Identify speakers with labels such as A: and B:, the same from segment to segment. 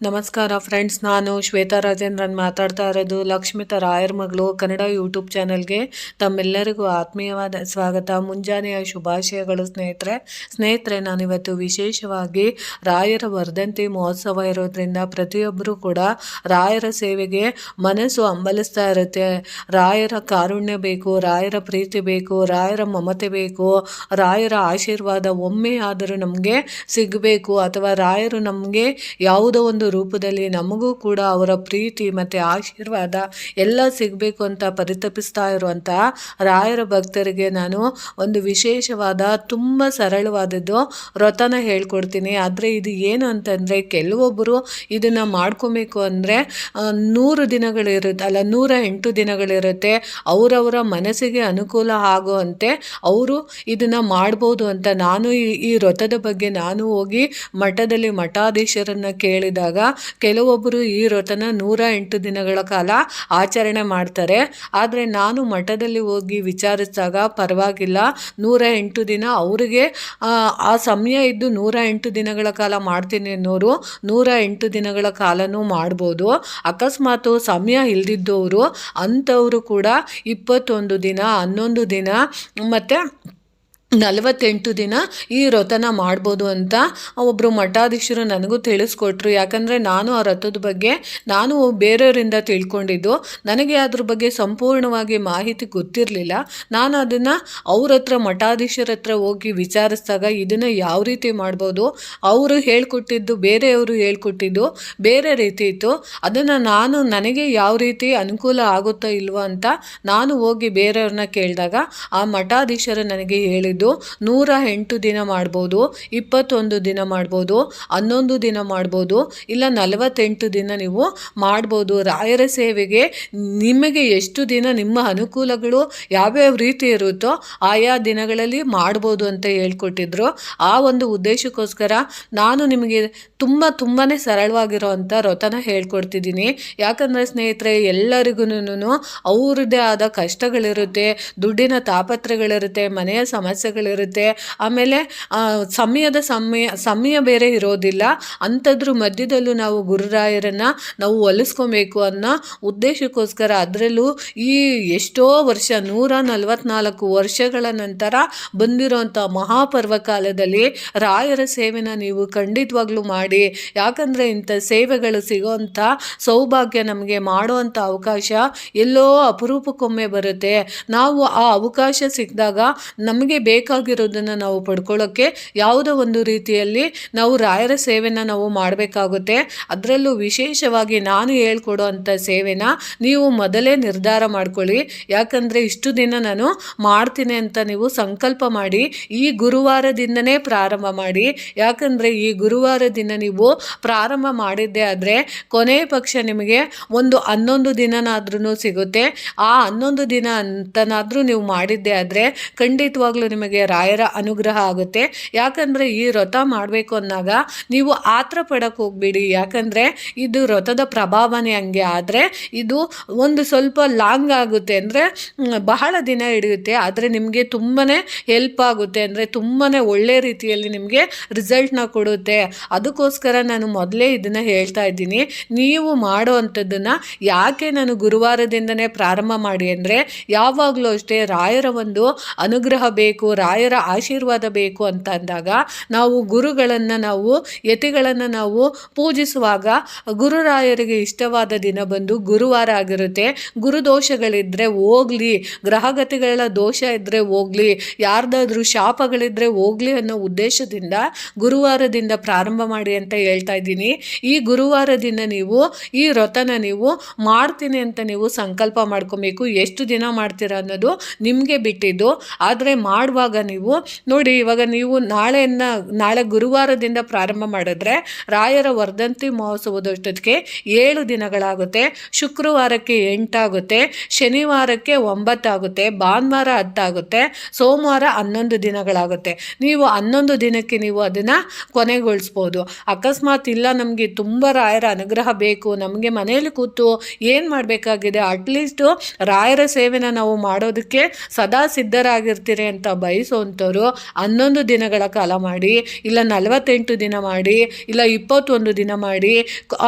A: ನಮಸ್ಕಾರ ಫ್ರೆಂಡ್ಸ್, ನಾನು ಶ್ವೇತಾ ರಾಜೇಂದ್ರನ್ ಮಾತಾಡ್ತಾ ಇರೋದು. ಲಕ್ಷ್ಮಿತಾ ರಾಯರ್ ಮಗಳು ಕನ್ನಡ ಯೂಟ್ಯೂಬ್ ಚಾನಲ್ಗೆ ತಮ್ಮೆಲ್ಲರಿಗೂ ಆತ್ಮೀಯವಾದ ಸ್ವಾಗತ. ಮುಂಜಾನೆಯ ಶುಭಾಶಯಗಳು ಸ್ನೇಹಿತರೆ. ನಾನಿವತ್ತು ವಿಶೇಷವಾಗಿ ರಾಯರ ವರ್ಧಂತಿ ಮಹೋತ್ಸವ ಇರೋದ್ರಿಂದ ಪ್ರತಿಯೊಬ್ಬರೂ ಕೂಡ ರಾಯರ ಸೇವೆಗೆ ಮನಸ್ಸು ಹಂಬಲಿಸ್ತಾ ಇರುತ್ತೆ. ರಾಯರ ಕಾರುಣ್ಯ ಬೇಕು, ರಾಯರ ಪ್ರೀತಿ ಬೇಕು, ರಾಯರ ಮಮತೆ ಬೇಕು, ರಾಯರ ಆಶೀರ್ವಾದ ಒಮ್ಮೆ ಆದರೂ ನಮಗೆ ಸಿಗಬೇಕು, ಅಥವಾ ರಾಯರು ನಮಗೆ ಯಾವುದೋ ಒಂದು ರೂಪದಲ್ಲಿ ನಮಗೂ ಕೂಡ ಅವರ ಪ್ರೀತಿ ಮತ್ತು ಆಶೀರ್ವಾದ ಎಲ್ಲ ಸಿಗಬೇಕು ಅಂತ ಪರಿತಪಿಸ್ತಾ ಇರುವಂಥ ರಾಯರ ಭಕ್ತರಿಗೆ ನಾನು ಒಂದು ವಿಶೇಷವಾದ ತುಂಬ ಸರಳವಾದದ್ದು ವ್ರತನ ಹೇಳ್ಕೊಡ್ತೀನಿ. ಆದರೆ ಇದು ಏನು ಅಂತಂದರೆ, ಕೆಲವೊಬ್ಬರು ಇದನ್ನು ಮಾಡ್ಕೊಬೇಕು ಅಂದರೆ 100 ದಿನಗಳಿರುತ್ತೆ, ಅಲ್ಲ 108 ದಿನಗಳಿರುತ್ತೆ. ಅವರವರ ಮನಸ್ಸಿಗೆ ಅನುಕೂಲ ಆಗುವಂತೆ ಅವರು ಇದನ್ನು ಮಾಡ್ಬೋದು ಅಂತ ನಾನು ಈ ವ್ರತದ ಬಗ್ಗೆ ನಾನು ಹೋಗಿ ಮಠದಲ್ಲಿ ಮಠಾಧೀಶರನ್ನು ಕೇಳಿದಾಗ ಕೆಲವೊಬ್ಬರು ಈ ವ್ರತನ 108 ದಿನಗಳ ಕಾಲ ಆಚರಣೆ ಮಾಡ್ತಾರೆ. ಆದರೆ ನಾನು ಮಠದಲ್ಲಿ ಹೋಗಿ ವಿಚಾರಿಸಿದಾಗ ಪರವಾಗಿಲ್ಲ, 108 ದಿನ ಅವರಿಗೆ ಆ ಸಮಯ ಇದ್ದು 108 ದಿನಗಳ ಕಾಲ ಮಾಡ್ತೀನಿ ಅನ್ನೋರು 108 ದಿನಗಳ ಕಾಲನೂ ಮಾಡ್ಬೋದು. ಅಕಸ್ಮಾತ್ ಸಮಯ ಇಲ್ದಿದ್ದವರು ಅಂಥವರು ಕೂಡ 21 ದಿನ, 11 ದಿನ ಮತ್ತು 48 ದಿನ ಈ ವ್ರತನ ಮಾಡ್ಬೋದು ಅಂತ ಒಬ್ಬರು ಮಠಾಧೀಶರು ನನಗೂ ತಿಳಿಸ್ಕೊಟ್ರು. ಯಾಕಂದರೆ ನಾನು ಆ ವ್ರತದ ಬಗ್ಗೆ ನಾನು ಬೇರೆಯವರಿಂದ ತಿಳ್ಕೊಂಡಿದ್ದು, ನನಗೆ ಅದ್ರ ಬಗ್ಗೆ ಸಂಪೂರ್ಣವಾಗಿ ಮಾಹಿತಿ ಗೊತ್ತಿರಲಿಲ್ಲ. ನಾನು ಅದನ್ನು ಅವ್ರ ಹತ್ರ ಮಠಾಧೀಶರ ಹತ್ರ ಹೋಗಿ ವಿಚಾರಿಸಿದಾಗ ಇದನ್ನು ಯಾವ ರೀತಿ ಮಾಡ್ಬೋದು, ಅವರು ಹೇಳ್ಕೊಟ್ಟಿದ್ದು ಬೇರೆಯವರು ಹೇಳ್ಕೊಟ್ಟಿದ್ದು ಬೇರೆ ರೀತಿ ಇತ್ತು. ಅದನ್ನು ನನಗೆ ಯಾವ ರೀತಿ ಅನುಕೂಲ ಆಗುತ್ತೋ ಇಲ್ವೋ ಅಂತ ನಾನು ಹೋಗಿ ಬೇರೆಯವ್ರನ್ನ ಕೇಳಿದಾಗ ಆ ಮಠಾಧೀಶರು ನನಗೆ ಹೇಳಿದ್ದು 108 ದಿನ ಮಾಡ್ಬೋದು, 21 ದಿನ ಮಾಡ್ಬೋದು, 11 ದಿನ ಮಾಡ್ಬೋದು, ಇಲ್ಲ 48 ದಿನ ನೀವು ಮಾಡ್ಬೋದು. ರಾಯರ ಸೇವೆಗೆ ನಿಮಗೆ ಎಷ್ಟು ದಿನ ನಿಮ್ಮ ಅನುಕೂಲಗಳು ಯಾವ್ಯಾವ ರೀತಿ ಇರುತ್ತೋ ಆಯಾ ದಿನಗಳಲ್ಲಿ ಮಾಡ್ಬೋದು ಅಂತ ಹೇಳ್ಕೊಟ್ಟಿದ್ರು. ಆ ಒಂದು ಉದ್ದೇಶಕ್ಕೋಸ್ಕರ ನಾನು ನಿಮಗೆ ತುಂಬಾ ಸರಳವಾಗಿರೋವಂಥ ವ್ರತನ ಹೇಳ್ಕೊಡ್ತಿದ್ದೀನಿ. ಯಾಕಂದರೆ ಸ್ನೇಹಿತರೆ, ಎಲ್ಲರಿಗೂ ಅವ್ರದ್ದೇ ಆದ ಕಷ್ಟಗಳಿರುತ್ತೆ, ದುಡ್ಡಿನ ತಾಪತ್ರೆಗಳಿರುತ್ತೆ, ಮನೆಯ ಸಮಸ್ಯೆಗಳಿರುತ್ತೆ, ಆಮೇಲೆ ಸಮಯ ಬೇರೆ ಇರೋದಿಲ್ಲ. ಅಂಥದ್ರ ಮಧ್ಯದಲ್ಲೂ ನಾವು ಗುರುರಾಯರನ್ನು ನಾವು ಒಲಿಸ್ಕೊಬೇಕು ಅನ್ನೋ ಉದ್ದೇಶಕ್ಕೋಸ್ಕರ, ಅದರಲ್ಲೂ ಈ ಎಷ್ಟೋ ವರ್ಷ 144 ವರ್ಷಗಳ ನಂತರ ಬಂದಿರೋಂಥ ಮಹಾಪರ್ವ ಕಾಲದಲ್ಲಿ ರಾಯರ ಸೇವೆನ ನೀವು ಖಂಡಿತವಾಗ್ಲೂ ಮಾಡಿ. ಯಾಕಂದರೆ ಇಂಥ ಸೇವೆಗಳು ಸಿಗೋವಂಥ ಸೌಭಾಗ್ಯ ನಮಗೆ ಮಾಡುವಂಥ ಅವಕಾಶ ಎಲ್ಲೋ ಅಪರೂಪಕ್ಕೊಮ್ಮೆ ಬರುತ್ತೆ. ನಾವು ಆ ಅವಕಾಶ ಸಿಕ್ಕಿದಾಗ ನಮಗೆ ಬೇಕಾಗಿರೋದನ್ನು ನಾವು ಪಡ್ಕೊಳ್ಳೋಕ್ಕೆ ಯಾವುದೋ ಒಂದು ರೀತಿಯಲ್ಲಿ ನಾವು ರಾಯರ ಸೇವೆನ ನಾವು ಮಾಡಬೇಕಾಗುತ್ತೆ. ಅದರಲ್ಲೂ ವಿಶೇಷವಾಗಿ ನಾನು ಹೇಳ್ಕೊಡೋ ಅಂಥ ಸೇವೆನ ನೀವು ಮೊದಲೇ ನಿರ್ಧಾರ ಮಾಡ್ಕೊಳ್ಳಿ. ಯಾಕಂದರೆ ಇಷ್ಟು ದಿನ ನಾನು ಮಾಡ್ತೀನಿ ಅಂತ ನೀವು ಸಂಕಲ್ಪ ಮಾಡಿ ಈ ಗುರುವಾರದಿಂದನೇ ಪ್ರಾರಂಭ ಮಾಡಿ. ಯಾಕಂದರೆ ಈ ಗುರುವಾರದಿಂದ ನೀವು ಪ್ರಾರಂಭ ಮಾಡಿದ್ದೇ ಆದರೆ ಕೊನೆ ಪಕ್ಷ ನಿಮಗೆ ಒಂದು 11 ದಿನನಾದ್ರೂ ಸಿಗುತ್ತೆ. ಆ 11 ದಿನ ಅಂತನಾದರೂ ನೀವು ಮಾಡಿದ್ದೇ ಆದರೆ ಖಂಡಿತವಾಗ್ಲೂ ನಿಮಗೆ ರಾಯರ ಅನುಗ್ರಹ ಆಗುತ್ತೆ. ಯಾಕಂದರೆ ಈ ವ್ರತ ಮಾಡಬೇಕು ಅಂದಾಗ ನೀವು ಆತರ ಪಡಕ್ಕೆ ಹೋಗ್ಬೇಡಿ. ಯಾಕಂದರೆ ಇದು ವ್ರತದ ಪ್ರಭಾವನೆ ಹಂಗೆ. ಆದರೆ ಇದು ಒಂದು ಸ್ವಲ್ಪ ಲಾಂಗ್ ಆಗುತ್ತೆ, ಅಂದರೆ ಬಹಳ ದಿನ ಹಿಡಿಯುತ್ತೆ. ಆದರೆ ನಿಮಗೆ ತುಂಬಾ ಹೆಲ್ಪ್ ಆಗುತ್ತೆ, ಅಂದರೆ ತುಂಬಾ ಒಳ್ಳೆ ರೀತಿಯಲ್ಲಿ ನಿಮಗೆ ರಿಸಲ್ಟ್ನ ಕೊಡುತ್ತೆ. ಅದಕ್ಕೋಸ್ಕರ ನಾನು ಮೊದಲೇ ಇದನ್ನು ಹೇಳ್ತಾ ಇದ್ದೀನಿ. ನೀವು ಮಾಡೋ ಅಂಥದ್ದನ್ನು ಯಾಕೆ ನಾನು ಗುರುವಾರದಿಂದನೇ ಪ್ರಾರಂಭ ಮಾಡಿ ಅಂದರೆ, ಯಾವಾಗಲೂ ಅಷ್ಟೇ ರಾಯರ ಒಂದು ಅನುಗ್ರಹ ಬೇಕು, ರಾಯರ ಆಶೀರ್ವಾದ ಬೇಕು ಅಂತ ಅಂದಾಗ ನಾವು ಗುರುಗಳನ್ನು ನಾವು ಯತಿಗಳನ್ನು ನಾವು ಪೂಜಿಸುವಾಗ ಗುರುರಾಯರಿಗೆ ಇಷ್ಟವಾದ ದಿನ ಬಂದು ಗುರುವಾರ ಆಗಿರುತ್ತೆ. ಗುರುದೋಷಗಳಿದ್ದರೆ ಹೋಗಲಿ, ಗ್ರಹಗತಿಗಳ ದೋಷ ಇದ್ದರೆ ಹೋಗಲಿ, ಯಾರ್ದಾದ್ರೂ ಶಾಪಗಳಿದ್ದರೆ ಹೋಗಲಿ ಅನ್ನೋ ಉದ್ದೇಶದಿಂದ ಗುರುವಾರದಿಂದ ಪ್ರಾರಂಭ ಮಾಡಿ ಅಂತ ಹೇಳ್ತಾ ಇದ್ದೀನಿ. ಈ ಗುರುವಾರದಿಂದ ನೀವು ಈ ವ್ರತನ ನೀವು ಮಾಡ್ತೀನಿ ಅಂತ ನೀವು ಸಂಕಲ್ಪ ಮಾಡ್ಕೊಬೇಕು. ಎಷ್ಟು ದಿನ ಮಾಡ್ತೀರಾ ಅನ್ನೋದು ನಿಮಗೆ ಬಿಟ್ಟಿದ್ದು. ಆದರೆ ಮಾಡುವಾಗ ನೀವು ನೋಡಿ, ಇವಾಗ ನೀವು ನಾಳೆ ಗುರುವಾರದಿಂದ ಪ್ರಾರಂಭ ಮಾಡಿದ್ರೆ ರಾಯರ ವರ್ಧಂತಿ ಮಹೋತ್ಸವದಷ್ಟೊತ್ತಿಗೆ 7 ದಿನಗಳಾಗುತ್ತೆ. ಶುಕ್ರವಾರಕ್ಕೆ 8 ಆಗುತ್ತೆ, ಶನಿವಾರಕ್ಕೆ 9 ಆಗುತ್ತೆ, ಭಾನುವಾರ 10 ಆಗುತ್ತೆ, ಸೋಮವಾರ 11 ದಿನಗಳಾಗುತ್ತೆ. ನೀವು 11 ದಿನಕ್ಕೆ ನೀವು ಅದನ್ನು ಕೊನೆಗೊಳಿಸ್ಬೋದು. ಅಕಸ್ಮಾತ್ ಇಲ್ಲ ನಮಗೆ ತುಂಬ ರಾಯರ ಅನುಗ್ರಹ ಬೇಕು, ನಮಗೆ ಮನೆಯಲ್ಲಿ ಕೂತು ಏನು ಮಾಡಬೇಕಾಗಿದೆ, ಅಟ್ಲೀಸ್ಟು ರಾಯರ ಸೇವೆನ ನಾವು ಮಾಡೋದಕ್ಕೆ ಸದಾ ಸಿದ್ಧರಾಗಿರ್ತೀರಿ ಅಂತ ಬಯಸುವಂಥವ್ರು 11 ದಿನಗಳ ಕಾಲ ಮಾಡಿ, ಇಲ್ಲ 48 ದಿನ ಮಾಡಿ, ಇಲ್ಲ 21 ದಿನ ಮಾಡಿ.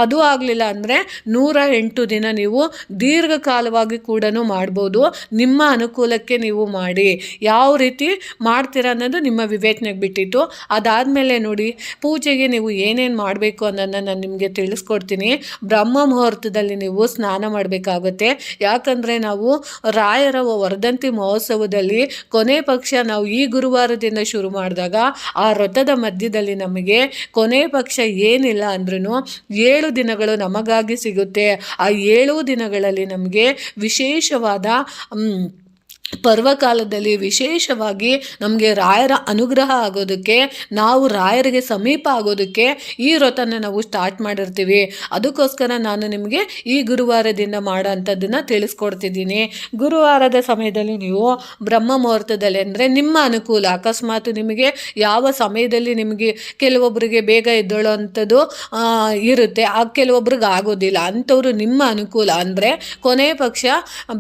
A: ಅದು ಆಗಲಿಲ್ಲ ಅಂದರೆ 108 ದಿನ ನೀವು ದೀರ್ಘಕಾಲವಾಗಿ ಕೂಡ ಮಾಡ್ಬೋದು. ನಿಮ್ಮ ಅನುಕೂಲಕ್ಕೆ ನೀವು ಮಾಡಿ. ಯಾವ ರೀತಿ ಮಾಡ್ತೀರಾ ಅನ್ನೋದು ನಿಮ್ಮ ವಿವೇಚನೆಗೆ ಬಿಟ್ಟಿತ್ತು. ಅದಾದಮೇಲೆ ನೋಡಿ, ಪೂಜೆಗೆ ನೀವು ಏನೇನು ಮಾಡಬೇಕು ಅನ್ನೋದನ್ನು ನಾನು ನಿಮಗೆ ತಿಳಿಸ್ಕೊಡ್ತೀನಿ. ಬ್ರಹ್ಮ ಮುಹೂರ್ತದಲ್ಲಿ ನೀವು ಸ್ನಾನ ಮಾಡಬೇಕಾಗುತ್ತೆ. ಯಾಕಂದರೆ ನಾವು ರಾಯರ ವರ್ಧಂತಿ ಮಹೋತ್ಸವದಲ್ಲಿ ಕೊನೆ ಪಕ್ಷ ನಾವು ಈ ಗುರುವಾರದಿಂದ ಶುರು ಮಾಡಿದಾಗ ಆ ವ್ರತದ ಮಧ್ಯದಲ್ಲಿ ನಮಗೆ ಕೊನೆ ಪಕ್ಷ ಏನಿಲ್ಲ ಅಂದ್ರೂ 7 ದಿನಗಳು ನಮಗಾಗಿ ಸಿಗುತ್ತೆ. ಆ 7 ದಿನಗಳಲ್ಲಿ ನಮಗೆ ವಿಶೇಷವಾದ ಪರ್ವಕಾಲದಲ್ಲಿ ವಿಶೇಷವಾಗಿ ನಮಗೆ ರಾಯರ ಅನುಗ್ರಹ ಆಗೋದಕ್ಕೆ, ನಾವು ರಾಯರಿಗೆ ಸಮೀಪ ಆಗೋದಕ್ಕೆ ಈ ವ್ರತನ ನಾವು ಸ್ಟಾರ್ಟ್ ಮಾಡಿರ್ತೀವಿ. ಅದಕ್ಕೋಸ್ಕರ ನಾನು ನಿಮಗೆ ಈ ಗುರುವಾರದಿಂದ ಮಾಡೋ ಅಂಥದ್ದನ್ನು ತಿಳಿಸ್ಕೊಡ್ತಿದ್ದೀನಿ. ಗುರುವಾರದ ಸಮಯದಲ್ಲಿ ನೀವು ಬ್ರಹ್ಮ ಮುಹೂರ್ತದಲ್ಲಿ ಅಂದರೆ ನಿಮ್ಮ ಅನುಕೂಲ, ಅಕಸ್ಮಾತ್ ನಿಮಗೆ ಯಾವ ಸಮಯದಲ್ಲಿ ನಿಮಗೆ ಕೆಲವೊಬ್ಬರಿಗೆ ಬೇಗ ಎದ್ದೇಳೋ ಅಂಥದ್ದು ಇರುತ್ತೆ, ಕೆಲವೊಬ್ರಿಗೆ ಆಗೋದಿಲ್ಲ. ಅಂಥವ್ರು ನಿಮ್ಮ ಅನುಕೂಲ ಅಂದರೆ ಕೊನೆ ಪಕ್ಷ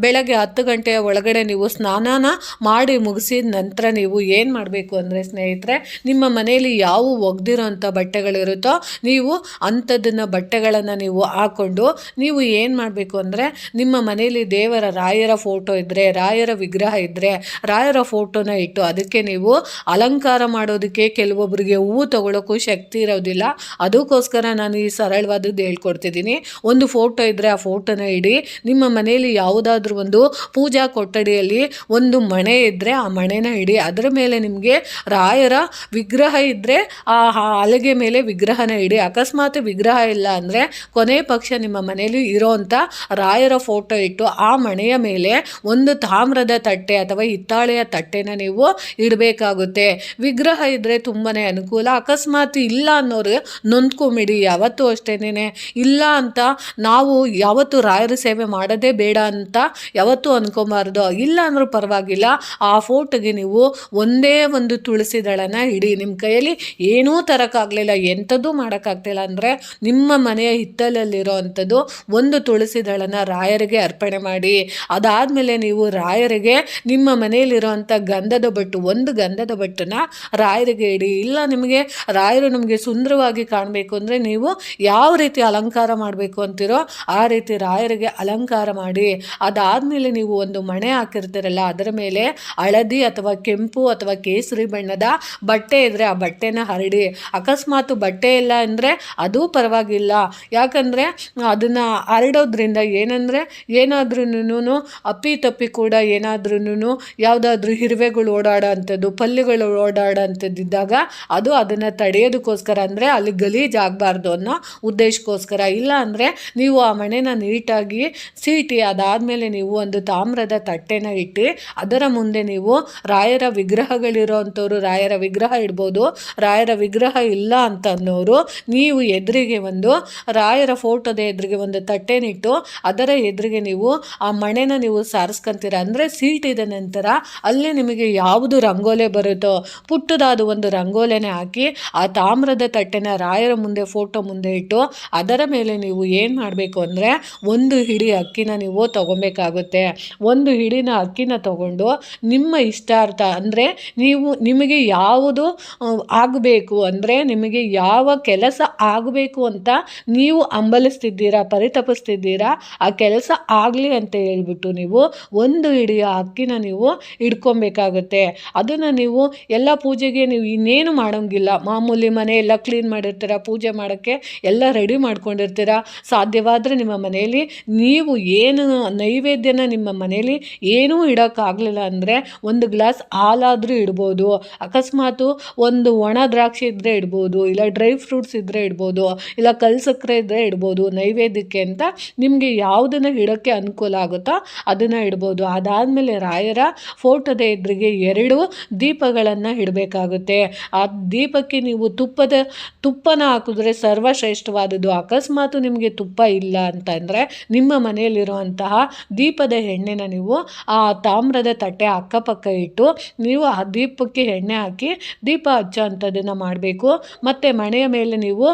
A: ಬೆಳಗ್ಗೆ 10 ಗಂಟೆಯ ಒಳಗಡೆ ನೀವು ಸ್ನಾನನ ಮಾಡಿ ಮುಗಿಸಿದ ನಂತರ ನೀವು ಏನು ಮಾಡಬೇಕು ಅಂದರೆ ಸ್ನೇಹಿತರೆ, ನಿಮ್ಮ ಮನೆಯಲ್ಲಿ ಯಾವ ಒಗ್ದಿರೋಂಥ ಬಟ್ಟೆಗಳಿರುತ್ತೋ ನೀವು ಅಂಥದ್ದನ್ನು ಬಟ್ಟೆಗಳನ್ನು ನೀವು ಹಾಕ್ಕೊಂಡು ನೀವು ಏನು ಮಾಡಬೇಕು ಅಂದರೆ, ನಿಮ್ಮ ಮನೆಯಲ್ಲಿ ದೇವರ ರಾಯರ ಫೋಟೋ ಇದ್ದರೆ, ರಾಯರ ವಿಗ್ರಹ ಇದ್ದರೆ ರಾಯರ ಫೋಟೋನ ಇಟ್ಟು ಅದಕ್ಕೆ ನೀವು ಅಲಂಕಾರ ಮಾಡೋದಕ್ಕೆ ಕೆಲವೊಬ್ಬರಿಗೆ ಹೂವು ತಗೊಳ್ಳೋಕ್ಕೂ ಶಕ್ತಿ ಇರೋದಿಲ್ಲ. ಅದಕ್ಕೋಸ್ಕರ ನಾನು ಈ ಸರಳವಾದದ್ದು ಹೇಳ್ಕೊಡ್ತಿದ್ದೀನಿ. ಒಂದು ಫೋಟೋ ಇದ್ದರೆ ಆ ಫೋಟೋನ ಇಡಿ. ನಿಮ್ಮ ಮನೆಯಲ್ಲಿ ಯಾವುದಾದ್ರೂ ಒಂದು ಪೂಜಾ ಕೊಠಡಿಯಲ್ಲಿ ಒಂದು ಮಣೆ ಇದ್ದರೆ ಆ ಮಣೆನ ಇಡಿ. ಅದರ ಮೇಲೆ ನಿಮಗೆ ರಾಯರ ವಿಗ್ರಹ ಇದ್ದರೆ ಆ ಹಲಗೆ ಮೇಲೆ ವಿಗ್ರಹನ ಇಡಿ. ಅಕಸ್ಮಾತ್ ವಿಗ್ರಹ ಇಲ್ಲ ಅಂದರೆ ಕೊನೆ ಪಕ್ಷ ನಿಮ್ಮ ಮನೆಯಲ್ಲಿ ಇರೋವಂಥ ರಾಯರ ಫೋಟೋ ಇಟ್ಟು ಆ ಮಣೆಯ ಮೇಲೆ ಒಂದು ತಾಮ್ರದ ತಟ್ಟೆ ಅಥವಾ ಹಿತ್ತಾಳೆಯ ತಟ್ಟೆನ ನೀವು ಇಡಬೇಕಾಗುತ್ತೆ. ವಿಗ್ರಹ ಇದ್ದರೆ ತುಂಬಾ ಅನುಕೂಲ. ಅಕಸ್ಮಾತ್ ಇಲ್ಲ ಅನ್ನೋರು ನೊಂದ್ಕೊಂಬಿಡಿ. ಯಾವತ್ತೂ ಅಷ್ಟೇನೆ ಇಲ್ಲ ಅಂತ ನಾವು ಯಾವತ್ತೂ ರಾಯರ ಸೇವೆ ಮಾಡೋದೇ ಬೇಡ ಅಂತ ಯಾವತ್ತೂ ಅನ್ಕೊಬಾರ್ದು. ಇಲ್ಲ ಅಂದರೂ ಪರವಾಗಿಲ್ಲ, ಆ ಫೋಟೋಗೆ ನೀವು ಒಂದೇ ಒಂದು ತುಳಸಿ ದಳನ ಇಡಿ. ನಿಮ್ಮ ಕೈಯಲ್ಲಿ ಏನೂ ತರೋಕ್ಕಾಗಲಿಲ್ಲ, ಎಂಥದ್ದು ಮಾಡೋಕ್ಕಾಗ್ತಿಲ್ಲ ಅಂದರೆ ನಿಮ್ಮ ಮನೆಯ ಹಿತ್ತಲಲ್ಲಿರೋ ಅಂಥದ್ದು ಒಂದು ತುಳಸಿ ದಳನ ರಾಯರಿಗೆ ಅರ್ಪಣೆ ಮಾಡಿ. ಅದಾದಮೇಲೆ ನೀವು ರಾಯರಿಗೆ ನಿಮ್ಮ ಮನೆಯಲ್ಲಿರೋವಂಥ ಗಂಧದ ಬಟ್ಟು, ಒಂದು ಗಂಧದ ಬಟ್ಟನ್ನ ರಾಯರಿಗೆ ಇಡಿ. ಇಲ್ಲ ನಿಮಗೆ ರಾಯರು ನಮಗೆ ಸುಂದರವಾಗಿ ಕಾಣಬೇಕು ಅಂದರೆ ನೀವು ಯಾವ ರೀತಿ ಅಲಂಕಾರ ಮಾಡಬೇಕು ಅಂತೀರೋ ಆ ರೀತಿ ರಾಯರಿಗೆ ಅಲಂಕಾರ ಮಾಡಿ. ಅದಾದಮೇಲೆ ನೀವು ಒಂದು ಮಣೆ ಹಾಕಿರ್ತೀರಲ್ಲ, ಅದರ ಮೇಲೆ ಹಳದಿ ಅಥವಾ ಕೆಂಪು ಅಥವಾ ಕೇಸರಿ ಬಣ್ಣದ ಬಟ್ಟೆ ಇದ್ದರೆ ಆ ಬಟ್ಟೆನ ಹರಡಿ. ಅಕಸ್ಮಾತ್ ಬಟ್ಟೆ ಇಲ್ಲ ಅಂದರೆ ಅದು ಪರವಾಗಿಲ್ಲ. ಯಾಕಂದರೆ ಅದನ್ನು ಹರಡೋದ್ರಿಂದ ಏನಂದರೆ ಏನಾದ್ರೂ ಅಪ್ಪಿ ಕೂಡ ಏನಾದ್ರೂ ಯಾವುದಾದ್ರೂ ಇರುವೆಗಳು ಓಡಾಡೋ ಅಂಥದ್ದು, ಪಲ್ಲಿಗಳು ಓಡಾಡೋ ಅಂಥದ್ದಿದ್ದಾಗ ಅದು ಅದನ್ನು ತಡೆಯೋದಕ್ಕೋಸ್ಕರ, ಅಂದರೆ ಅಲ್ಲಿ ಗಲೀಜಾಗಬಾರ್ದು ಅನ್ನೋ ಉದ್ದೇಶಕ್ಕೋಸ್ಕರ. ಇಲ್ಲ ಅಂದರೆ ನೀವು ಆ ಮಣೆನ ನೀಟಾಗಿ ಸೀಟಿ ಅದಾದಮೇಲೆ ನೀವು ಒಂದು ತಾಮ್ರದ ತಟ್ಟೆನ ಇಟ್ಟು ಅದರ ಮುಂದೆ ನೀವು ರಾಯರ ವಿಗ್ರಹಗಳಿರೋ ಅಂಥವ್ರು ರಾಯರ ವಿಗ್ರಹ ಇಡ್ಬೋದು. ರಾಯರ ವಿಗ್ರಹ ಇಲ್ಲ ಅಂತ ಅನ್ನೋರು ನೀವು ಎದುರಿಗೆ ಒಂದು ರಾಯರ ಫೋಟೋದ ಎದುರಿಗೆ ಒಂದು ತಟ್ಟೆನಿಟ್ಟು ಅದರ ಎದುರಿಗೆ ನೀವು ಆ ಮಣೆನ ನೀವು ಸಾರಿಸ್ಕೊಂತೀರ. ಅಂದರೆ ಸೀಟಿದ ನಂತರ ಅಲ್ಲಿ ನಿಮಗೆ ಯಾವುದು ರಂಗೋಲೆ ಬರುತ್ತೋ ಪುಟ್ಟದಾದ ಒಂದು ರಂಗೋಲೆನೇ ಹಾಕಿ ಆ ತಾಮ್ರದ ತಟ್ಟೆನ ರಾಯರ ಮುಂದೆ ಫೋಟೋ ಮುಂದೆ ಇಟ್ಟು ಅದರ ಮೇಲೆ ನೀವು ಏನು ಮಾಡಬೇಕು ಅಂದರೆ ಒಂದು ಹಿಡಿ ಅಕ್ಕಿನ ನೀವು ತೊಗೊಬೇಕಾಗುತ್ತೆ. ಒಂದು ಹಿಡಿನ ಅಕ್ಕಿ ಅಕ್ಕಿನ ತಗೊಂಡು ನಿಮ್ಮ ಇಷ್ಟಾರ್ಥ ಅಂದರೆ ನಿಮಗೆ ಯಾವುದು ಆಗಬೇಕು ಅಂದರೆ ನಿಮಗೆ ಯಾವ ಕೆಲಸ ಆಗಬೇಕು ಅಂತ ನೀವು ಹಂಬಲಿಸ್ತಿದ್ದೀರಾ, ಪರಿತಪಿಸ್ತಿದ್ದೀರಾ, ಆ ಕೆಲಸ ಆಗಲಿ ಅಂತ ಹೇಳ್ಬಿಟ್ಟು ನೀವು ಒಂದು ಹಿಡಿಯ ಅಕ್ಕಿನ ನೀವು ಇಟ್ಕೊಬೇಕಾಗುತ್ತೆ. ಅದನ್ನು ನೀವು ಎಲ್ಲ ಪೂಜೆಗೆ ನೀವು ಇನ್ನೇನು ಮಾಡೋಂಗಿಲ್ಲ. ಮಾಮೂಲಿ ಮನೆ ಎಲ್ಲ ಕ್ಲೀನ್ ಮಾಡಿರ್ತೀರ, ಪೂಜೆ ಮಾಡೋಕ್ಕೆ ಎಲ್ಲ ರೆಡಿ ಮಾಡ್ಕೊಂಡಿರ್ತೀರ. ಸಾಧ್ಯವಾದರೆ ನಿಮ್ಮ ಮನೆಯಲ್ಲಿ ನೀವು ಏನು ನೈವೇದ್ಯನ ನಿಮ್ಮ ಮನೆಯಲ್ಲಿ ಏನೂ ಇಡೋಕ್ಕಾಗಲಿಲ್ಲ ಅಂದರೆ ಒಂದು ಗ್ಲಾಸ್ ಹಾಲಾದರೂ ಇಡ್ಬೋದು, ಅಕಸ್ಮಾತು ಒಂದು ಒಣ ದ್ರಾಕ್ಷಿ ಇದ್ದರೆ ಇಡ್ಬೋದು, ಇಲ್ಲ ಡ್ರೈ ಫ್ರೂಟ್ಸ್ ಇದ್ದರೆ ಇಡ್ಬೋದು, ಇಲ್ಲ ಕಲ್ ಸಕ್ಕರೆ ಇದ್ದರೆ ಇಡ್ಬೋದು. ನೈವೇದ್ಯಕ್ಕೆ ಅಂತ ನಿಮಗೆ ಯಾವುದನ್ನು ಇಡೋಕ್ಕೆ ಅನುಕೂಲ ಆಗುತ್ತೋ ಅದನ್ನು ಇಡ್ಬೋದು. ಅದಾದಮೇಲೆ ರಾಯರ ಫೋಟೋದ ಎದುರಿಗೆ 2 ದೀಪಗಳನ್ನು ಇಡಬೇಕಾಗುತ್ತೆ. ಆ ದೀಪಕ್ಕೆ ನೀವು ತುಪ್ಪನ ಹಾಕಿದ್ರೆ ಸರ್ವಶ್ರೇಷ್ಠವಾದದ್ದು. ಅಕಸ್ಮಾತು ನಿಮಗೆ ತುಪ್ಪ ಇಲ್ಲ ಅಂತಂದರೆ ನಿಮ್ಮ ಮನೆಯಲ್ಲಿರುವಂತಹ ದೀಪದ ಎಣ್ಣೆನ ನೀವು ಆ ತಾಮ್ರದ ತಟ್ಟೆ ಅಕ್ಕಪಕ್ಕ ಇಟ್ಟು ನೀವು ಆ ದೀಪಕ್ಕೆ ಎಣ್ಣೆ ಹಾಕಿ ದೀಪ ಹಚ್ಚೋ ಅಂಥದ್ದನ್ನು ಮಾಡಬೇಕು. ಮತ್ತು ಮನೆಯ ಮೇಲೆ ನೀವು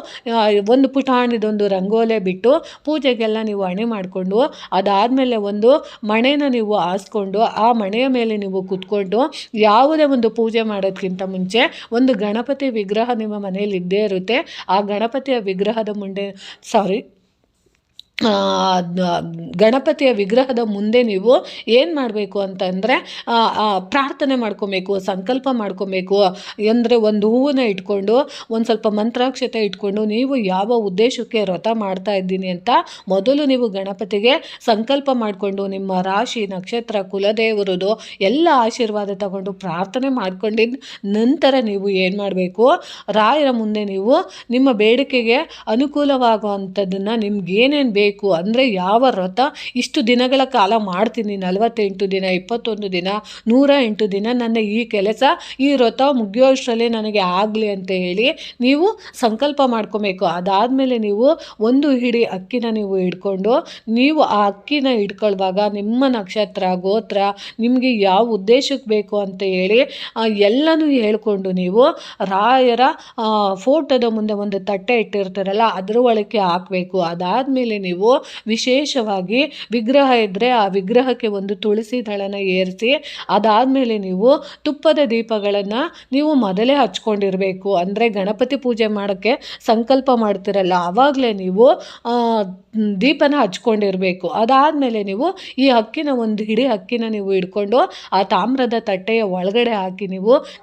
A: ಒಂದು ಪುಟಾಣಿದೊಂದು ರಂಗೋಲೆ ಬಿಟ್ಟು ಪೂಜೆಗೆಲ್ಲ ನೀವು ಅಣೆ ಮಾಡಿಕೊಂಡು ಅದಾದಮೇಲೆ ಒಂದು ಮಣೆನ ನೀವು ಹಾಸ್ಕೊಂಡು ಆ ಮಣೆಯ ಮೇಲೆ ನೀವು ಕೂತ್ಕೊಂಡು ಯಾವುದೇ ಒಂದು ಪೂಜೆ ಮಾಡೋದಕ್ಕಿಂತ ಮುಂಚೆ ಒಂದು ಗಣಪತಿ ವಿಗ್ರಹ ನಿಮ್ಮ ಮನೆಯಲ್ಲಿ ಇದ್ದೇ ಇರುತ್ತೆ. ಆ ಗಣಪತಿಯ ವಿಗ್ರಹದ ಗಣಪತಿಯ ವಿಗ್ರಹದ ಮುಂದೆ ನೀವು ಏನು ಮಾಡಬೇಕು ಅಂತಂದರೆ ಪ್ರಾರ್ಥನೆ ಮಾಡ್ಕೊಬೇಕು, ಸಂಕಲ್ಪ ಮಾಡ್ಕೊಬೇಕು. ಅಂದರೆ ಒಂದು ಹೂವನ್ನ ಇಟ್ಕೊಂಡು ಒಂದು ಸ್ವಲ್ಪ ಮಂತ್ರಾಕ್ಷತೆ ಇಟ್ಕೊಂಡು ನೀವು ಯಾವ ಉದ್ದೇಶಕ್ಕೆ ವ್ರತ ಮಾಡ್ತಾ ಇದ್ದೀನಿ ಅಂತ ಮೊದಲು ನೀವು ಗಣಪತಿಗೆ ಸಂಕಲ್ಪ ಮಾಡಿಕೊಂಡು ನಿಮ್ಮ ರಾಶಿ, ನಕ್ಷತ್ರ, ಕುಲದೇವರದು ಎಲ್ಲ ಆಶೀರ್ವಾದ ತಗೊಂಡು ಪ್ರಾರ್ಥನೆ ಮಾಡ್ಕೊಂಡಿದ್ದ ನಂತರ ನೀವು ಏನು ಮಾಡಬೇಕು, ರಾಯರ ಮುಂದೆ ನೀವು ನಿಮ್ಮ ಬೇಡಿಕೆಗೆ ಅನುಕೂಲವಾಗುವಂಥದ್ದನ್ನು ನಿಮ್ಗೇನೇನು ಬೇಕು ಅಂದರೆ ಯಾವ ವ್ರತ ಇಷ್ಟು ದಿನಗಳ ಕಾಲ ಮಾಡ್ತೀನಿ, 48 ದಿನ, 21 ದಿನ, 108 ದಿನ ನನ್ನ ಈ ಕೆಲಸ ಈ ವ್ರತ ಮುಗಿಯೋಷ್ಟರಲ್ಲೇ ನನಗೆ ಆಗಲಿ ಅಂತ ಹೇಳಿ ನೀವು ಸಂಕಲ್ಪ ಮಾಡ್ಕೊಬೇಕು. ಅದಾದಮೇಲೆ ನೀವು ಒಂದು ಹಿಡಿ ಅಕ್ಕಿನ ನೀವು ಇಟ್ಕೊಂಡು ನೀವು ಆ ಅಕ್ಕಿನ ಇಟ್ಕೊಳ್ಳುವಾಗ ನಿಮ್ಮ ನಕ್ಷತ್ರ, ಗೋತ್ರ, ನಿಮಗೆ ಯಾವ ಉದ್ದೇಶಕ್ಕೆ ಬೇಕು ಅಂತ ಹೇಳಿ ಎಲ್ಲನೂ ಹೇಳ್ಕೊಂಡು ನೀವು ರಾಯರ ಫೋಟೋದ ಮುಂದೆ ಒಂದು ತಟ್ಟೆ ಇಟ್ಟಿರ್ತಾರಲ್ಲ ಅದರ ಒಳಗೆ ಹಾಕಬೇಕು. ಅದಾದಮೇಲೆ ನೀವು ವಿಶೇಷವಾಗಿ ವಿಗ್ರಹ ಇದ್ದರೆ ಆ ವಿಗ್ರಹಕ್ಕೆ ಒಂದು ತುಳಸಿ ದಳನ ಏರಿಸಿ ಅದಾದಮೇಲೆ ನೀವು ತುಪ್ಪದ ದೀಪಗಳನ್ನು ನೀವು ಮೊದಲೇ ಹಚ್ಕೊಂಡಿರಬೇಕು. ಅಂದರೆ ಗಣಪತಿ ಪೂಜೆ ಮಾಡೋಕ್ಕೆ ಸಂಕಲ್ಪ ಮಾಡ್ತಿರಲ್ಲ ಆವಾಗಲೇ ನೀವು ದೀಪನ ಹಚ್ಕೊಂಡಿರಬೇಕು. ಅದಾದಮೇಲೆ ನೀವು ಈ ಅಕ್ಕಿನ ಒಂದು ಹಿಡಿ ಅಕ್ಕಿನ ನೀವು ಇಟ್ಕೊಂಡು ಆ ತಾಮ್ರದ ತಟ್ಟೆಯ ಒಳಗಡೆ ಹಾಕಿ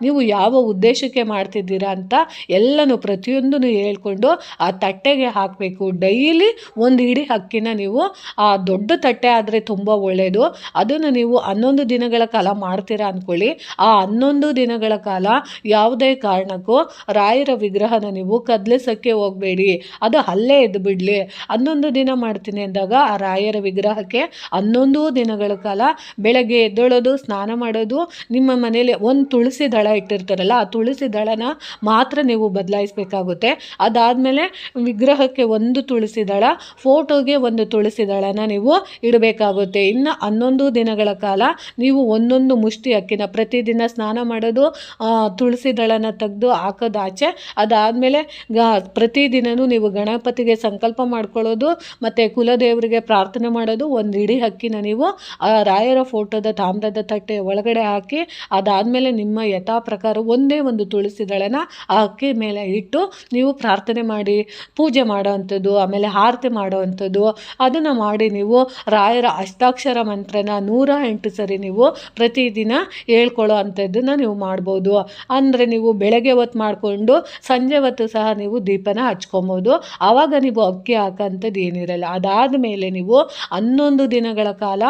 A: ನೀವು ಯಾವ ಉದ್ದೇಶಕ್ಕೆ ಮಾಡ್ತಿದ್ದೀರಾ ಅಂತ ಎಲ್ಲನೂ ಪ್ರತಿಯೊಂದನ್ನು ಹೇಳ್ಕೊಂಡು ಆ ತಟ್ಟೆಗೆ ಹಾಕಬೇಕು. ಡೈಲಿ ಒಂದು ಹಿಡಿ ಅಕ್ಕಿನ ನೀವು ಆ ದೊಡ್ಡ ತಟ್ಟೆ ಆದರೆ ತುಂಬ ಒಳ್ಳೆಯದು. ಅದನ್ನು ನೀವು 11 ದಿನಗಳ ಕಾಲ ಮಾಡ್ತೀರಾ ಅಂದ್ಕೊಳ್ಳಿ. ಆ 11 ದಿನಗಳ ಕಾಲ ಯಾವುದೇ ಕಾರಣಕ್ಕೂ ರಾಯರ ವಿಗ್ರಹನ ನೀವು ಕದಲಿಸೋಕ್ಕೆ ಹೋಗಬೇಡಿ, ಅದು ಅಲ್ಲೇ ಎದ್ದು ಬಿಡಲಿ. 11 ದಿನ ಮಾಡ್ತೀನಿ ಅಂದಾಗ ಆ ರಾಯರ ವಿಗ್ರಹಕ್ಕೆ 11 ದಿನಗಳ ಕಾಲ ಬೆಳಗ್ಗೆ ಎದ್ದೇಳೋದು, ಸ್ನಾನ ಮಾಡೋದು, ನಿಮ್ಮ ಮನೇಲಿ ಒಂದು ತುಳಸಿ ದಳ ಇಟ್ಟಿರ್ತಾರಲ್ಲ ಆ ತುಳಸಿ ದಳನ ಮಾತ್ರ ನೀವು ಬದಲಾಯಿಸಬೇಕಾಗುತ್ತೆ. ಅದಾದಮೇಲೆ ವಿಗ್ರಹಕ್ಕೆ ಒಂದು ತುಳಸಿ ದಳ, ಫೋಟೋಗೆ ಒಂದು ತುಳಸಿ ದಳನ ನೀವು ಇಡಬೇಕಾಗುತ್ತೆ. ಇನ್ನು 11 ದಿನಗಳ ಕಾಲ ನೀವು ಒಂದೊಂದು ಮುಷ್ಟಿ ಅಕ್ಕಿನ ಪ್ರತಿದಿನ ಸ್ನಾನ ಮಾಡೋದು, ತುಳಸಿ ದಳನ ತೆಗೆದು ಹಾಕೋದು ಆಚೆ. ಅದಾದಮೇಲೆ ಪ್ರತಿದಿನವೂ ನೀವು ಗಣಪತಿಗೆ ಸಂಕಲ್ಪ ಮಾಡ್ಕೊಳ್ಳೋದು ಮತ್ತು ಕುಲದೇವರಿಗೆ ಪ್ರಾರ್ಥನೆ ಮಾಡೋದು. ಒಂದು ಇಡೀ ಅಕ್ಕಿನ ನೀವು ರಾಯರ ಫೋಟೋದ ತಾಮ್ರದ ತಟ್ಟೆ ಒಳಗಡೆ ಹಾಕಿ ಅದಾದಮೇಲೆ ನಿಮ್ಮ ಯಥಾ ಪ್ರಕಾರ ಒಂದೇ ಒಂದು ತುಳಸಿ ದಳನ ಆ ಅಕ್ಕಿ ಮೇಲೆ ಇಟ್ಟು ನೀವು ಪ್ರಾರ್ಥನೆ ಮಾಡಿ ಪೂಜೆ ಮಾಡೋ ಅಂಥದ್ದು, ಆಮೇಲೆ ಆರತಿ ಮಾಡೋ ಅಂಥದ್ದು ಅದನ್ನು ಮಾಡಿ ನೀವು ರಾಯರ ಅಷ್ಟಾಕ್ಷರ ಮಂತ್ರನ 108 ಸರಿ ನೀವು ಪ್ರತಿದಿನ ಹೇಳ್ಕೊಳ್ಳೋ ಅಂಥದ್ದನ್ನು ನೀವು ಮಾಡ್ಬೋದು. ಅಂದರೆ ನೀವು ಬೆಳಗ್ಗೆ ಹೊತ್ತು ಮಾಡಿಕೊಂಡು ಸಂಜೆ ಹೊತ್ತು ಸಹ ನೀವು ದೀಪನ ಹಚ್ಕೊಬೋದು. ಆವಾಗ ನೀವು ಅಕ್ಕಿ ಹಾಕೋಂಥದ್ದು ಏನಿರಲ್ಲ. ಅದಾದ ಮೇಲೆ ನೀವು 11 ದಿನಗಳ ಕಾಲ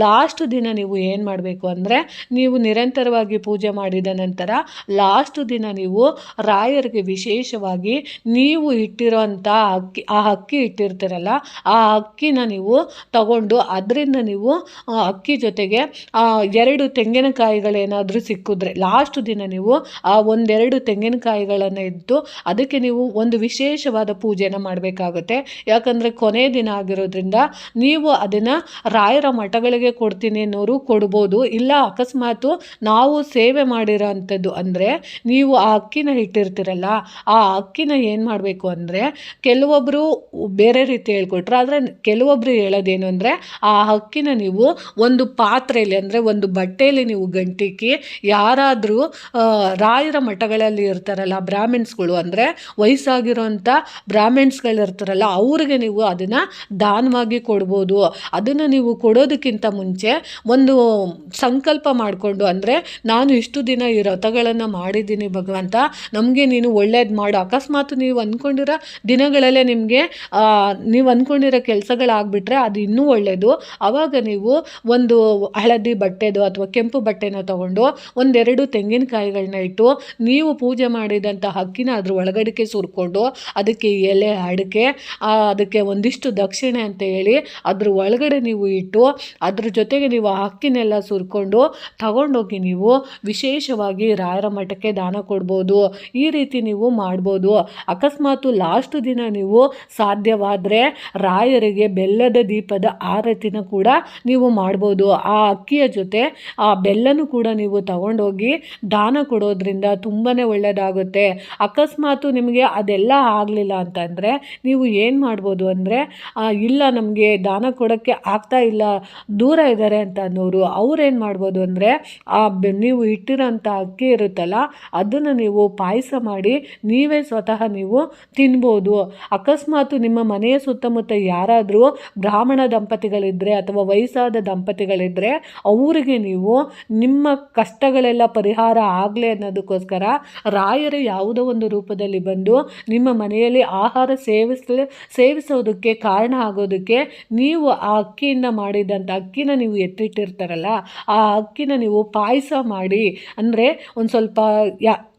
A: ಲಾಸ್ಟ್ ದಿನ ನೀವು ಏನು ಮಾಡಬೇಕು ಅಂದರೆ ನೀವು ನಿರಂತರವಾಗಿ ಪೂಜೆ ಮಾಡಿದ ನಂತರ ಲಾಸ್ಟ್ ದಿನ ನೀವು ರಾಯರಿಗೆ ವಿಶೇಷವಾಗಿ ನೀವು ಇಟ್ಟಿರೋಂಥ ಅಕ್ಕಿ ಇಟ್ಟಿರ್ತೀರಲ್ಲ ಆ ಅಕ್ಕಿನ ನೀವು ತಗೊಂಡು ಅದರಿಂದ ನೀವು ಅಕ್ಕಿ ಜೊತೆಗೆ 2 ತೆಂಗಿನಕಾಯಿಗಳೇನಾದರೂ ಸಿಕ್ಕಿದ್ರೆ ಲಾಸ್ಟ್ ದಿನ ನೀವು ಆ 1-2 ತೆಂಗಿನಕಾಯಿಗಳನ್ನು ಇದ್ದು ಅದಕ್ಕೆ ನೀವು ಒಂದು ವಿಶೇಷವಾದ ಪೂಜೆನ ಮಾಡಬೇಕಾಗುತ್ತೆ. ಯಾಕಂದರೆ ಕೊನೆ ದಿನ ಆಗಿರೋದ್ರಿಂದ ನೀವು ಅದನ್ನು ರಾಯರ ಮಠಗಳಿಗೆ ಕೊಡ್ತೀನಿ ಅನ್ನೋರು ಕೊಡ್ಬೋದು. ಇಲ್ಲ ಅಕಸ್ಮಾತು ನಾವು ಸೇವೆ ಮಾಡಿರೋ ಅಂಥದ್ದು ಅಂದರೆ ನೀವು ಆ ಅಕ್ಕಿನ ಇಟ್ಟಿರ್ತೀರಲ್ಲ ಆ ಅಕ್ಕಿನ ಏನು ಮಾಡಬೇಕು ಅಂದರೆ ಕೆಲವೊಬ್ಬರು ಬೇರೆ ರೀತಿ ಹೇಳ್ಕೊಟ್ರು, ಆದರೆ ಕೆಲವೊಬ್ಬರು ಹೇಳೋದು ಹೇಳೋದೇನು ಅಂದರೆ, ಆ ಅಕ್ಕಿನ ನೀವು ಒಂದು ಪಾತ್ರೆಯಲ್ಲಿ ಅಂದರೆ ಒಂದು ಬಟ್ಟೆಯಲ್ಲಿ ನೀವು ಗಂಟಿಕ್ಕಿ ಯಾರಾದರೂ ರಾಯರ ಮಠಗಳಲ್ಲಿ ಇರ್ತಾರಲ್ಲ ಬ್ರಾಹ್ಮಿನ್ಸ್ಗಳು, ಅಂದರೆ ವಯಸ್ಸಾಗಿರೋಂಥ ಬ್ರಾಹ್ಮಿನ್ಸ್ಗಳಿರ್ತಾರಲ್ಲ ಅವ್ರಿಗೆ ನೀವು ಅದನ್ನು ದಾನವಾಗಿ ಕೊಡ್ಬೋದು. ಅದನ್ನು ನೀವು ಕೊಡೋದಕ್ಕಿಂತ ಮುಂಚೆ ಒಂದು ಸಂಕಲ್ಪ ಮಾಡಿಕೊಂಡು, ಅಂದರೆ ನಾನು ಇಷ್ಟು ದಿನ ಈ ವ್ರತಗಳನ್ನು ಮಾಡಿದ್ದೀನಿ ಭಗವಂತ, ನಮಗೆ ನೀನು ಒಳ್ಳೇದು ಮಾಡು. ಅಕಸ್ಮಾತ್ ನೀವು ಅಂದ್ಕೊಂಡಿರೋ ದಿನಗಳಲ್ಲೇ ನಿಮಗೆ ನೀವು ಅಂದ್ಕೊಂಡಿರೋ ಕೆಲಸಗಳಾಗ್ಬಿಟ್ರೆ ಅದು ಇನ್ನೂ ಒಳ್ಳೆಯದು. ಆವಾಗ ನೀವು ಒಂದು ಹಳದಿ ಬಟ್ಟೆದು ಅಥವಾ ಕೆಂಪು ಬಟ್ಟೆನ ತೊಗೊಂಡು ಒಂದೆರಡು ತೆಂಗಿನಕಾಯಿಗಳನ್ನ ಇಟ್ಟು ನೀವು ಪೂಜೆ ಮಾಡಿದಂಥ ಅಕ್ಕಿನ ಅದ್ರ ಒಳಗಡೆಗೆ ಸುರ್ಕೊಂಡು ಅದಕ್ಕೆ ಎಲೆ ಅಡಿಕೆ ಅದಕ್ಕೆ ಒಂದಿಷ್ಟು ದಕ್ಷಿಣೆ ಅಂತ ಹೇಳಿ ಅದ್ರ ಒಳಗಡೆ ನೀವು ಇಟ್ಟು ಅದ್ರ ಜೊತೆಗೆ ನೀವು ಆ ಅಕ್ಕಿನೆಲ್ಲ ಸುರ್ಕೊಂಡು ತಗೊಂಡೋಗಿ ನೀವು ವಿಶೇಷವಾಗಿ ರಾಯರ ಮಠಕ್ಕೆ ದಾನ ಕೊಡ್ಬೋದು. ಈ ರೀತಿ ನೀವು ಮಾಡ್ಬೋದು. ಅಕಸ್ಮಾತು ಲಾಸ್ಟ್ ದಿನ ನೀವು ಸಾಧ್ಯವಾದರೆ ರಾಯರಿಗೆ ಬೆಲ್ಲದ ದೀಪದ ಆರತಿನ ಕೂಡ ನೀವು ಮಾಡ್ಬೋದು. ಆ ಅಕ್ಕಿಯ ಜೊತೆ ಆ ಬೆಲ್ಲನೂ ಕೂಡ ನೀವು ತಗೊಂಡೋಗಿ ದಾನ ಕೊಡೋದ್ರಿಂದ ತುಂಬಾ ಒಳ್ಳೆಯದಾಗುತ್ತೆ. ಅಕಸ್ಮಾತು ನಿಮಗೆ ಅದೆಲ್ಲ ಆಗಲಿಲ್ಲ ಅಂತಂದರೆ ನೀವು ಏನು ಮಾಡ್ಬೋದು ಅಂದರೆ, ಇಲ್ಲ ನಮಗೆ ದಾನ ಕೊಡೋಕ್ಕೆ ಆಗ್ತಾ ಇಲ್ಲ, ದೂರ ಇದ್ದಾರೆ ಅಂತ ಅನ್ನೋರು ಅವ್ರೇನು ಮಾಡ್ಬೋದು ಅಂದರೆ, ನೀವು ಇಟ್ಟಿರೋಂಥ ಅಕ್ಕಿ ಇರುತ್ತಲ್ಲ ಅದನ್ನು ನೀವು ಪಾಯಸ ಮಾಡಿ ನೀವೇ ಸ್ವತಃ ನೀವು ತಿನ್ಬೋದು. ಅಕಸ್ಮಾತು ನಿಮ್ಮ ಮನೆಯ ಸುತ್ತಮುತ್ತ ಯಾರಾದರೂ ಬ್ರಾಹ್ಮಣ ದಂಪತಿಗಳಿದ್ದರೆ ಅಥವಾ ವಯಸ್ಸಾದ ದಂಪತಿಗಳಿದ್ದರೆ ಅವರಿಗೆ ನೀವು ನಿಮ್ಮ ಕಷ್ಟಗಳೆಲ್ಲ ಪರಿಹಾರ ಆಗಲಿ ಅನ್ನೋದಕ್ಕೋಸ್ಕರ ರಾಯರು ಯಾವುದೋ ಒಂದು ರೂಪದಲ್ಲಿ ಬಂದು ನಿಮ್ಮ ಮನೆಯಲ್ಲಿ ಆಹಾರ ಸೇವಿಸೋದಕ್ಕೆ ಕಾರಣ ಆಗೋದಕ್ಕೆ ನೀವು ಆ ಅಕ್ಕಿಯಿಂದ ಮಾಡಿದಂಥ ಅಕ್ಕಿನ ನೀವು ಎತ್ತಿಟ್ಟಿರ್ತಾರಲ್ಲ ಆ ಅಕ್ಕಿನ ನೀವು ಪಾಯಸ ಮಾಡಿ, ಅಂದರೆ ಒಂದು ಸ್ವಲ್ಪ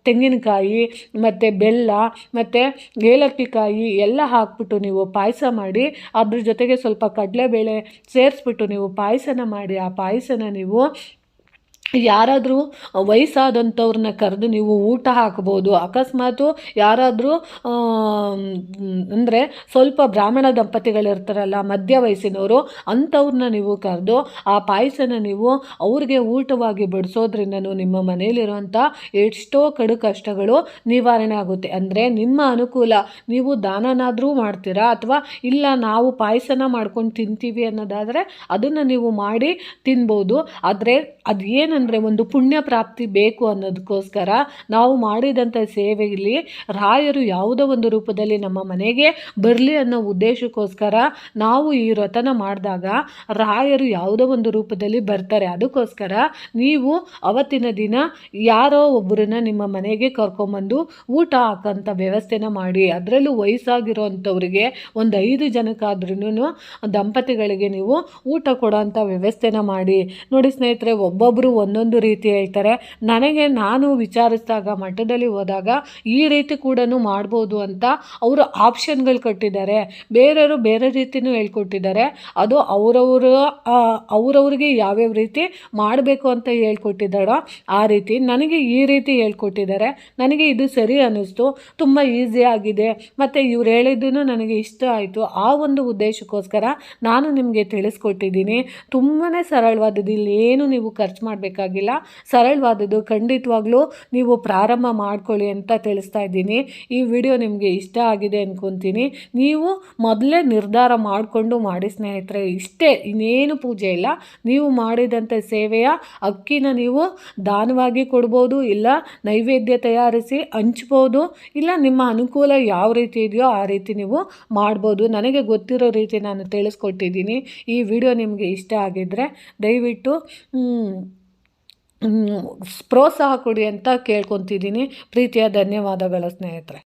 A: ತೆಂಗಿನಕಾಯಿ ಮತ್ತು ಬೆಲ್ಲ ಮತ್ತು ಏಲಕ್ಕಿ ಕಾಯಿ ಎಲ್ಲ ಹಾಕ್ಬಿಟ್ಟು ನೀವು ಪಾಯಸ ಮಾಡಿ ಅದ್ರ ಜೊತೆಗೆ ಸ್ವಲ್ಪ ಕಡಲೆಬೇಳೆ ಸೇರಿಸ್ಬಿಟ್ಟು ನೀವು ಪಾಯಸನ ಮಾಡಿ ಆ ಪಾಯಸನ ನೀವು ಯಾರಾದರೂ ವಯಸ್ಸಾದಂಥವ್ರನ್ನ ಕರೆದು ನೀವು ಊಟ ಹಾಕ್ಬೋದು. ಅಕಸ್ಮಾತು ಯಾರಾದರೂ ಅಂದರೆ ಸ್ವಲ್ಪ ಬ್ರಾಹ್ಮಣ ದಂಪತಿಗಳಿರ್ತಾರಲ್ಲ ಮಧ್ಯ ವಯಸ್ಸಿನವರು, ಅಂಥವ್ರನ್ನ ನೀವು ಕರೆದು ಆ ಪಾಯಸನ ನೀವು ಅವ್ರಿಗೆ ಊಟವಾಗಿ ಬಡಿಸೋದ್ರಿಂದನೂ ನಿಮ್ಮ ಮನೆಯಲ್ಲಿರುವಂಥ ಎಷ್ಟೋ ಕಡು ಕಷ್ಟಗಳು ನಿವಾರಣೆ ಆಗುತ್ತೆ. ಅಂದರೆ ನಿಮ್ಮ ಅನುಕೂಲ, ನೀವು ದಾನನಾದರೂ ಮಾಡ್ತೀರಾ ಅಥವಾ ಇಲ್ಲ ನಾವು ಪಾಯಸನ ಮಾಡ್ಕೊಂಡು ತಿಂತೀವಿ ಅನ್ನೋದಾದರೆ ಅದನ್ನು ನೀವು ಮಾಡಿ ತಿನ್ಬೋದು. ಆದರೆ ಅದು ಏನಂದರೆ ಒಂದು ಪುಣ್ಯ ಪ್ರಾಪ್ತಿ ಬೇಕು ಅನ್ನೋದಕ್ಕೋಸ್ಕರ ನಾವು ಮಾಡಿದಂಥ ಸೇವೆಯಲ್ಲಿ ರಾಯರು ಯಾವುದೋ ಒಂದು ರೂಪದಲ್ಲಿ ನಮ್ಮ ಮನೆಗೆ ಬರಲಿ ಅನ್ನೋ ಉದ್ದೇಶಕ್ಕೋಸ್ಕರ ನಾವು ಈ ವ್ರತನ ಮಾಡಿದಾಗ ರಾಯರು ಯಾವುದೋ ಒಂದು ರೂಪದಲ್ಲಿ ಬರ್ತಾರೆ. ಅದಕ್ಕೋಸ್ಕರ ನೀವು ಅವತ್ತಿನ ದಿನ ಯಾರೋ ಒಬ್ಬರನ್ನ ನಿಮ್ಮ ಮನೆಗೆ ಕರ್ಕೊಂಬಂದು ಊಟ ಹಾಕೋಂಥ ವ್ಯವಸ್ಥೆನ ಮಾಡಿ. ಅದರಲ್ಲೂ ವಯಸ್ಸಾಗಿರೋ ಅಂಥವ್ರಿಗೆ ಒಂದು 5 ಜನಕ್ಕಾದ್ರೂ ದಂಪತಿಗಳಿಗೆ ನೀವು ಊಟ ಕೊಡೋಂಥ ವ್ಯವಸ್ಥೆನ ಮಾಡಿ. ನೋಡಿ ಸ್ನೇಹಿತರೆ, ಒಬ್ಬೊಬ್ಬರು ಒಂದೊಂದು ರೀತಿ ಹೇಳ್ತಾರೆ. ನಾನು ವಿಚಾರಿಸಿದಾಗ ಮಠದಲ್ಲಿ ಹೋದಾಗ ಈ ರೀತಿ ಕೂಡ ಮಾಡ್ಬೋದು ಅಂತ ಅವರು ಆಪ್ಷನ್ಗಳು ಕೊಟ್ಟಿದ್ದಾರೆ. ಬೇರೆಯವರು ಬೇರೆ ರೀತಿಯೂ ಹೇಳ್ಕೊಟ್ಟಿದ್ದಾರೆ. ಅದು ಅವರವ್ರಿಗೆ ಯಾವ್ಯಾವ ರೀತಿ ಮಾಡಬೇಕು ಅಂತ ಹೇಳ್ಕೊಟ್ಟಿದ್ದಾರೋ ಆ ರೀತಿ. ನನಗೆ ಈ ರೀತಿ ಹೇಳ್ಕೊಟ್ಟಿದ್ದಾರೆ. ನನಗೆ ಇದು ಸರಿ ಅನ್ನಿಸ್ತು, ತುಂಬ ಈಸಿ ಆಗಿದೆ ಮತ್ತು ಇವ್ರು ಹೇಳಿದ್ದೂ ನನಗೆ ಇಷ್ಟ ಆಯಿತು. ಆ ಒಂದು ಉದ್ದೇಶಕ್ಕೋಸ್ಕರ ನಾನು ನಿಮಗೆ ತಿಳಿಸ್ಕೊಟ್ಟಿದ್ದೀನಿ. ತುಂಬಾ ಸರಳವಾದದ್ದು, ಇಲ್ಲಿ ಏನು ನೀವು ಖರ್ಚು ಮಾಡಬೇಕಾಗಿಲ್ಲ, ಸರಳವಾದದ್ದು. ಖಂಡಿತವಾಗ್ಲೂ ನೀವು ಪ್ರಾರಂಭ ಮಾಡ್ಕೊಳ್ಳಿ ಅಂತ ತಿಳಿಸ್ತಾ ಇದ್ದೀನಿ. ಈ ವಿಡಿಯೋ ನಿಮಗೆ ಇಷ್ಟ ಆಗಿದೆ ಅಂದ್ಕೊತೀನಿ. ನೀವು ಮೊದಲೇ ನಿರ್ಧಾರ ಮಾಡಿಕೊಂಡು ಮಾಡಿ ಸ್ನೇಹಿತರೆ. ಇಷ್ಟೇ, ಇನ್ನೇನು ಪೂಜೆ ಇಲ್ಲ. ನೀವು ಮಾಡಿದಂಥ ಸೇವೆಯ ಅಕ್ಕಿನ ನೀವು ದಾನವಾಗಿ ಕೊಡ್ಬೋದು, ಇಲ್ಲ ನೈವೇದ್ಯ ತಯಾರಿಸಿ ಹಂಚ್ಬೋದು, ಇಲ್ಲ ನಿಮ್ಮ ಅನುಕೂಲ ಯಾವ ರೀತಿ ಇದೆಯೋ ಆ ರೀತಿ ನೀವು ಮಾಡ್ಬೋದು. ನನಗೆ ಗೊತ್ತಿರೋ ರೀತಿ ನಾನು ತಿಳಿಸ್ಕೊಟ್ಟಿದ್ದೀನಿ. ಈ ವಿಡಿಯೋ ನಿಮಗೆ ಇಷ್ಟ ಆಗಿದ್ದರೆ ದಯವಿಟ್ಟು ಪ್ರೋತ್ಸಾಹ ಕೊಡಿ ಅಂತ ಕೇಳ್ಕೊತಿದ್ದೀನಿ. ಪ್ರೀತಿಯ ಧನ್ಯವಾದಗಳು ಸ್ನೇಹಿತರೆ.